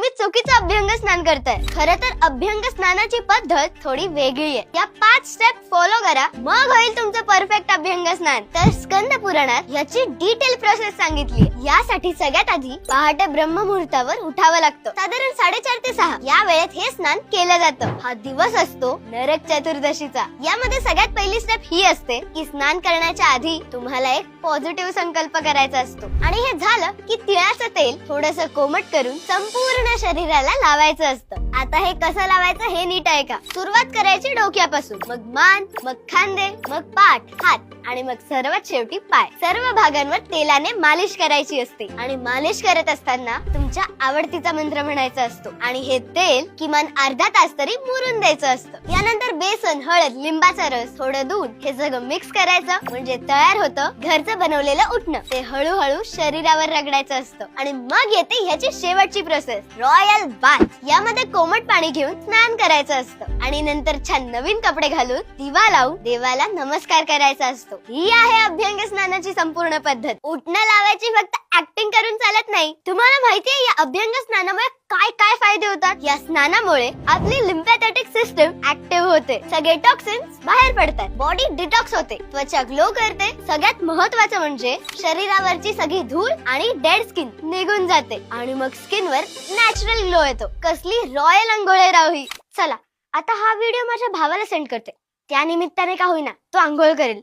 तुम्ही चुकीचं अभ्यंग स्नान करताय। खरं तर अभ्यंग स्नानाची पद्धत थोडी वेगळी आहे। या 5 स्टेप फॉलो करा, मग होईल तुमचं परफेक्ट अभ्यंग स्नान। तर स्कंद पुराणात याची डिटेल प्रोसेस सांगितली। यासाठी सगळ्यात आधी पहाटे ब्रह्ममुहूर्तावर उठावं लागतं। साधारण 4:30 ते 6 या वेळेत हे स्नान केलं जातं। हा दिवस असतो नरक चतुर्दशीचा। यामध्ये सगळ्यात पहिली स्टेप ही असते की स्नान करण्याच्या आधी तुम्हाला एक पॉझिटिव्ह संकल्प करायचा असतो आणि हे झालं की तिळाचं तेल थोडंसं कोमट करून संपूर्ण शरीराला लावायचं असतं। आता हे कसं लावायचं हे नीट ऐका। सुरुवात करायची डोक्यापासून, मग मान, मग खांदे, मग पाठ, हात आणि मग सर्वात शेवटी पाय। सर्व भागांवर तेलाने मालिश करायची असते आणि मालिश करत असताना तुमच्या आवडतीचा मंत्र म्हणायचा असतो आणि हे तेल किमान अर्धा तास तरी मुरून द्यायचं असतं। यानंतर बेसन, हळद, लिंबाचा रस, थोडं दूध हे सगळं मिक्स करायचं म्हणजे तयार होतं घरचं बनवलेलं उठणं। ते हळूहळू शरीरावर रगडायचं असतं आणि मग येते ह्याची शेवटची प्रोसेस, रॉयल बाथ। यामध्ये कोमट पाणी घेऊन स्नान करायचं असतं आणि नंतर छान नवीन कपडे घालून दिवा लावून देवाला नमस्कार करायचा असतो। ही आहे अभ्यंग स्नानाची संपूर्ण पद्धत। उठणं लावायची फक्त ऍक्टिंग करून चालत नाही। तुम्हाला माहितीये या अभ्यंग स्नानामुळे काय काय फायदे होतात? या स्नानामुळे आपली लिम्फॅथेटिक सिस्टम ऍक्टिव्ह होते, सगळे टॉक्सिन्स बाहेर पडतात, बॉडी डिटॉक्स होते, त्वचा ग्लो करते, सगळ्यात महत्त्वाचं म्हणजे शरीरावरची सगळी धूळ आणि डेड स्किन निघून जाते आणि मग स्किनवर नॅचरल ग्लो येतो। कसली रॉयल अंघोळ आहे राव ही। चला आता हा व्हिडिओ माझ्या भावाला सेंड करते, त्या निमित्ताने का होईना तो अंघोळ करेल।